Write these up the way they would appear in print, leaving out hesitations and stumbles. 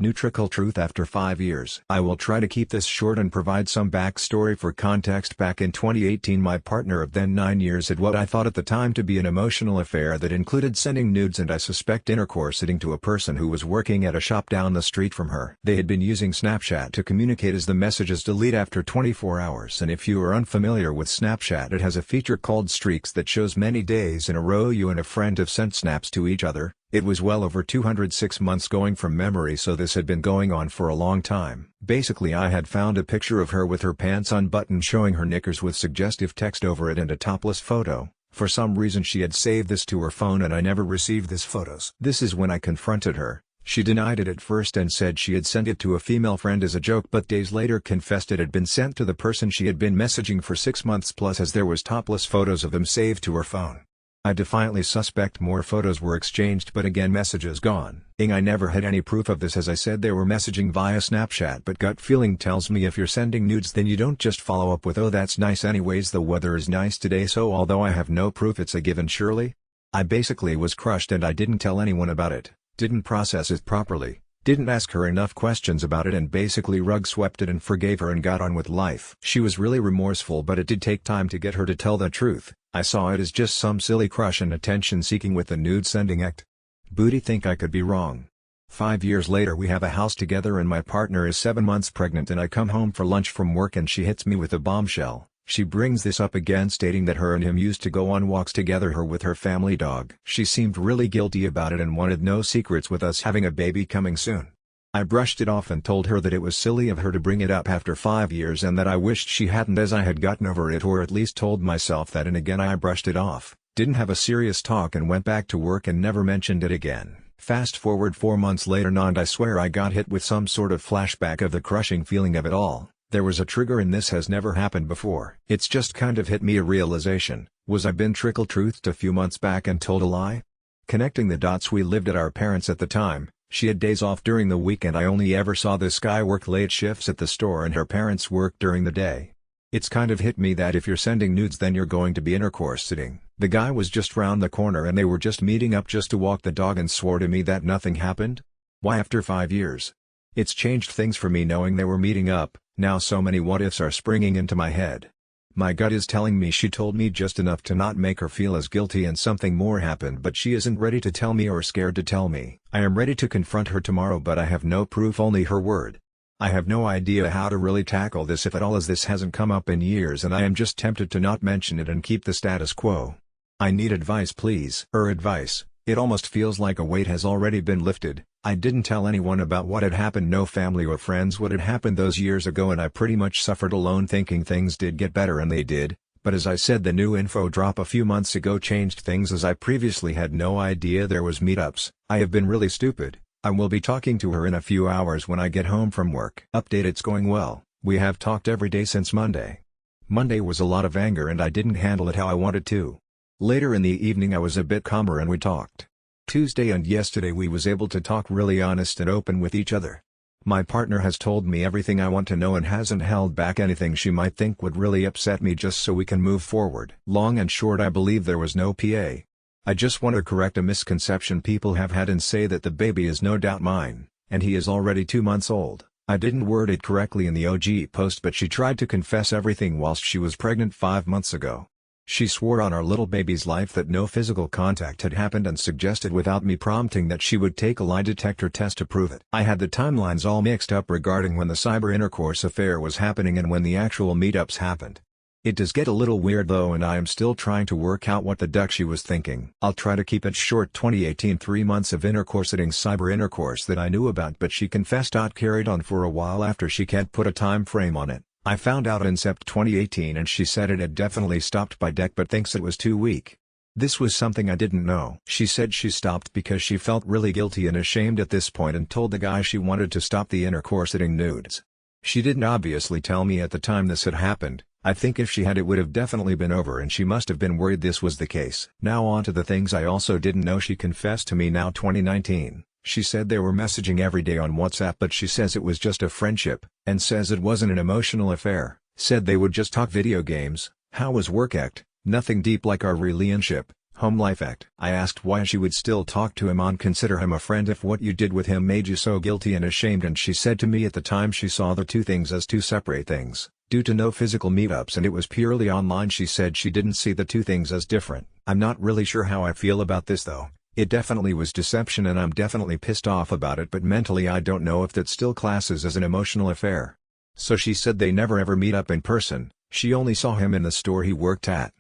Nutrical truth after 5 years. I will try to keep this short and provide some backstory for context. Back in 2018, my partner of then 9 years had what I thought at the time to be an emotional affair that included sending nudes and I suspect intercoursing to a person who was working at a shop down the street from her. They had been using Snapchat to communicate as the messages delete after 24 hours, and if you are unfamiliar with Snapchat, it has a feature called Streaks that shows many days in a row you and a friend have sent snaps to each other. It was well over 206 months going from memory, so this had been going on for a long time. Basically, I had found a picture of her with her pants unbuttoned showing her knickers with suggestive text over it and a topless photo. For some reason she had saved this to her phone and I never received these photos. This is when I confronted her. She denied it at first and said she had sent it to a female friend as a joke, but days later confessed it had been sent to the person she had been messaging for 6 months plus, as there was topless photos of them saved to her phone. I defiantly suspect more photos were exchanged, but again messages gone. I never had any proof of this, as I said they were messaging via Snapchat, but gut feeling tells me if you're sending nudes then you don't just follow up with "oh that's nice anyways, the weather is nice today," so although I have no proof it's a given surely. I basically was crushed and I didn't tell anyone about it, didn't process it properly, didn't ask her enough questions about it, and basically rug swept it and forgave her and got on with life. She was really remorseful, but it did take time to get her to tell the truth. I saw it as just some silly crush and attention seeking with the nude sending act. Booty think I could be wrong. 5 years later we have a house together and my partner is 7 months pregnant, and I come home for lunch from work and she hits me with a bombshell. She brings this up again, stating that her and him used to go on walks together, her with her family dog. She seemed really guilty about it and wanted no secrets with us having a baby coming soon. I brushed it off and told her that it was silly of her to bring it up after 5 years and that I wished she hadn't, as I had gotten over it, or at least told myself that, and again I brushed it off, didn't have a serious talk and went back to work and never mentioned it again. Fast forward 4 months later and I swear I got hit with some sort of flashback of the crushing feeling of it all. There was a trigger and this has never happened before. It's just kind of hit me a realization. Was I been trickle-truthed a few months back and told a lie? Connecting the dots, we lived at our parents' at the time. She had days off during the week and I only ever saw this guy work late shifts at the store and her parents worked during the day. It's kind of hit me that if you're sending nudes then you're going to be intercoursing. The guy was just round the corner and they were just meeting up just to walk the dog and swore to me that nothing happened. Why after 5 years? It's changed things for me knowing they were meeting up. Now so many what ifs are springing into my head. My gut is telling me she told me just enough to not make her feel as guilty and something more happened, but she isn't ready to tell me or scared to tell me. I am ready to confront her tomorrow, but I have no proof, only her word. I have no idea how to really tackle this if at all, as this hasn't come up in years and I am just tempted to not mention it and keep the status quo. I need advice, please. Advice. It almost feels like a weight has already been lifted. I didn't tell anyone about what had happened, no family or friends, what had happened those years ago, and I pretty much suffered alone thinking things did get better, and they did, but as I said, the new info drop a few months ago changed things, as I previously had no idea there was meetups. I have been really stupid. I will be talking to her in a few hours when I get home from work. Update: it's going well. We have talked every day since Monday. Monday was a lot of anger and I didn't handle it how I wanted to. Later in the evening I was a bit calmer and we talked. Tuesday and yesterday we was able to talk really honest and open with each other. My partner has told me everything I want to know and hasn't held back anything she might think would really upset me just so we can move forward. Long and short, I believe there was no PA. I just want to correct a misconception people have had and say that the baby is no doubt mine, and he is already 2 months old. I didn't word it correctly in the OG post, but she tried to confess everything whilst she was pregnant 5 months ago. She swore on our little baby's life that no physical contact had happened and suggested without me prompting that she would take a lie detector test to prove it. I had the timelines all mixed up regarding when the cyber intercourse affair was happening and when the actual meetups happened. It does get a little weird though, and I am still trying to work out what the duck she was thinking. I'll try to keep it short. 2018, 3 months of intercoursing, cyber intercourse that I knew about, but she confessed carried on for a while after. She can't put a time frame on it. I found out in Sept 2018 and she said it had definitely stopped by deck but thinks it was too weak. This was something I didn't know. She said she stopped because she felt really guilty and ashamed at this point and told the guy she wanted to stop the intercoursing nudes. She didn't obviously tell me at the time this had happened. I think if she had, it would have definitely been over and she must have been worried this was the case. Now on to the things I also didn't know. She confessed to me now 2019. She said they were messaging every day on WhatsApp, but she says it was just a friendship, and says it wasn't an emotional affair. Said they would just talk video games, how was work act, nothing deep like our relationship. Home life act. I asked why she would still talk to him and consider him a friend if what you did with him made you so guilty and ashamed, and she said to me at the time she saw the two things as two separate things, due to no physical meetups and it was purely online. She said she didn't see the two things as different. I'm not really sure how I feel about this though. It definitely was deception and I'm definitely pissed off about it, but mentally I don't know if that still classes as an emotional affair. So she said they never ever meet up in person, she only saw him in the store he worked at.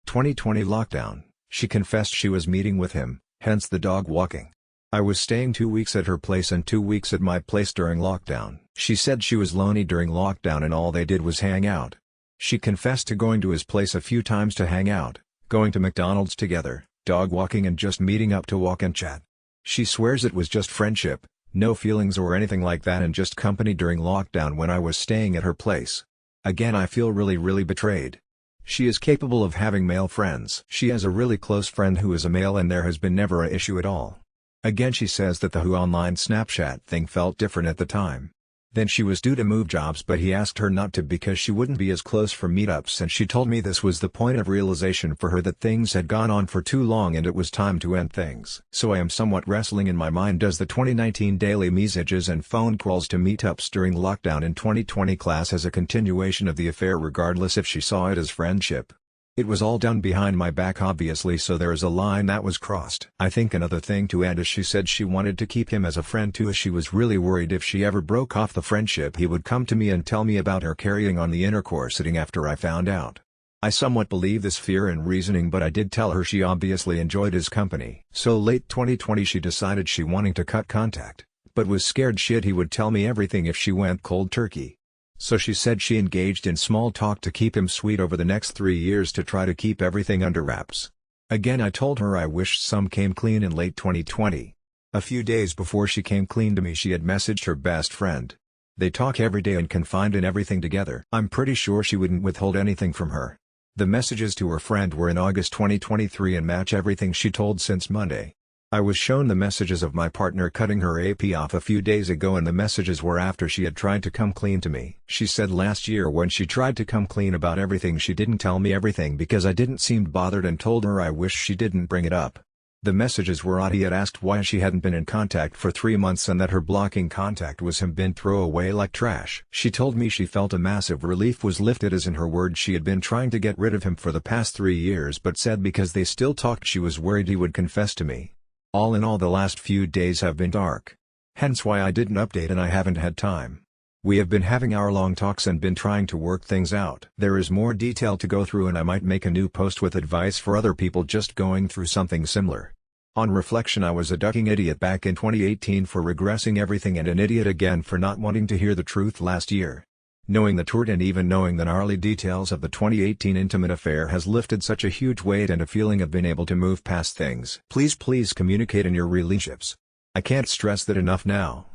2020 lockdown, she confessed she was meeting with him, hence the dog walking. I was staying 2 weeks at her place and 2 weeks at my place during lockdown. She said she was lonely during lockdown and all they did was hang out. She confessed to going to his place a few times to hang out, going to McDonald's together, dog walking and just meeting up to walk and chat. She swears it was just friendship, no feelings or anything like that, and just company during lockdown when I was staying at her place. Again, I feel really betrayed. She is capable of having male friends. She has a really close friend who is a male and there has been never an issue at all. Again, she says that the Who online Snapchat thing felt different at the time. Then she was due to move jobs but he asked her not to because she wouldn't be as close for meetups, and she told me this was the point of realization for her, that things had gone on for too long and it was time to end things. So I am somewhat wrestling in my mind, does the 2019 daily messages and phone calls to meetups during lockdown in 2020 class as a continuation of the affair regardless if she saw it as friendship? It was all done behind my back obviously, so there is a line that was crossed. I think another thing to add is she said she wanted to keep him as a friend too, as she was really worried if she ever broke off the friendship he would come to me and tell me about her carrying on the intercourse sitting after I found out. I somewhat believe this fear and reasoning, but I did tell her she obviously enjoyed his company. So late 2020 she decided she wanting to cut contact, but was scared shit he would tell me everything if she went cold turkey. So she said she engaged in small talk to keep him sweet over the next 3 years to try to keep everything under wraps. Again, I told her I wished some came clean in late 2020. A few days before she came clean to me, she had messaged her best friend. They talk every day and confide in everything together. I'm pretty sure she wouldn't withhold anything from her. The messages to her friend were in August 2023 and match everything she told since Monday. I was shown the messages of my partner cutting her AP off a few days ago, and the messages were after she had tried to come clean to me. She said last year when she tried to come clean about everything she didn't tell me everything because I didn't seem bothered and told her I wish she didn't bring it up. The messages were odd. He had asked why she hadn't been in contact for 3 months and that her blocking contact was him been throw away like trash. She told me she felt a massive relief was lifted, as in her words she had been trying to get rid of him for the past 3 years but said because they still talked she was worried he would confess to me. All in all, the last few days have been dark. Hence why I didn't update and I haven't had time. We have been having hour-long talks and been trying to work things out. There is more detail to go through and I might make a new post with advice for other people just going through something similar. On reflection, I was a ducking idiot back in 2018 for regressing everything and an idiot again for not wanting to hear the truth last year. Knowing the truth and even knowing the gnarly details of the 2018 intimate affair has lifted such a huge weight and a feeling of being able to move past things. Please communicate in your relationships. I can't stress that enough now.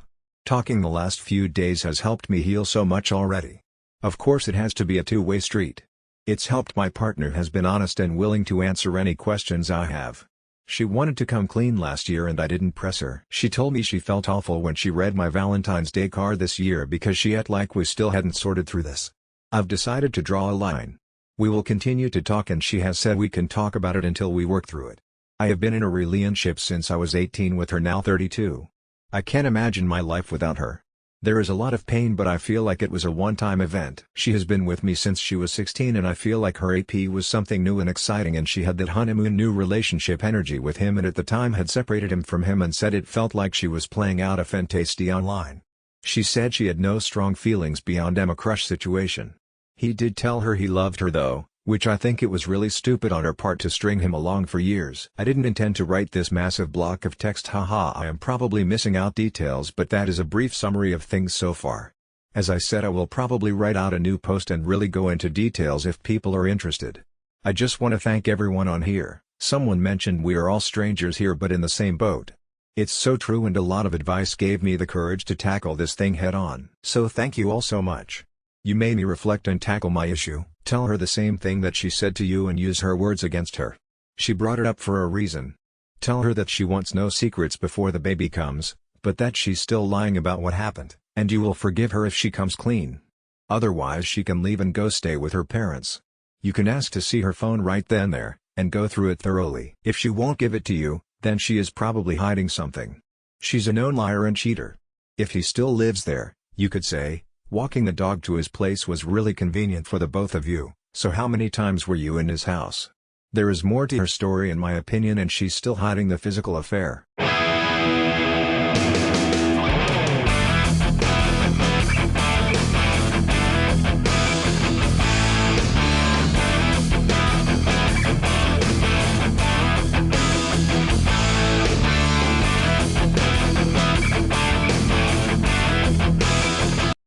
Talking the last few days has helped me heal so much already. Of course it has to be a two-way street. It's helped. My partner has been honest and willing to answer any questions I have. She wanted to come clean last year and I didn't press her. She told me she felt awful when she read my Valentine's Day card this year because she acted like we still hadn't sorted through this. I've decided to draw a line. We will continue to talk and she has said we can talk about it until we work through it. I have been in a relationship since I was 18 with her now 32. I can't imagine my life without her. There is a lot of pain but I feel like it was a one-time event. She has been with me since she was 16 and I feel like her AP was something new and exciting and she had that honeymoon new relationship energy with him and at the time had separated him from him and said it felt like she was playing out a fantasy online. She said she had no strong feelings beyond a crush situation. He did tell her he loved her though, which I think it was really stupid on her part to string him along for years. I didn't intend to write this massive block of text, haha. I am probably missing out details but that is a brief summary of things so far. As I said, I will probably write out a new post and really go into details if people are interested. I just want to thank everyone on here. Someone mentioned we are all strangers here but in the same boat. It's so true and a lot of advice gave me the courage to tackle this thing head on. So thank you all so much. You made me reflect and tackle my issue. Tell her the same thing that she said to you and use her words against her. She brought it up for a reason. Tell her that she wants no secrets before the baby comes, but that she's still lying about what happened, and you will forgive her if she comes clean. Otherwise she can leave and go stay with her parents. You can ask to see her phone right then there, and go through it thoroughly. If she won't give it to you, then she is probably hiding something. She's a known liar and cheater. If he still lives there, you could say, walking the dog to his place was really convenient for the both of you, so how many times were you in his house? There is more to her story in my opinion, and she's still hiding the physical affair.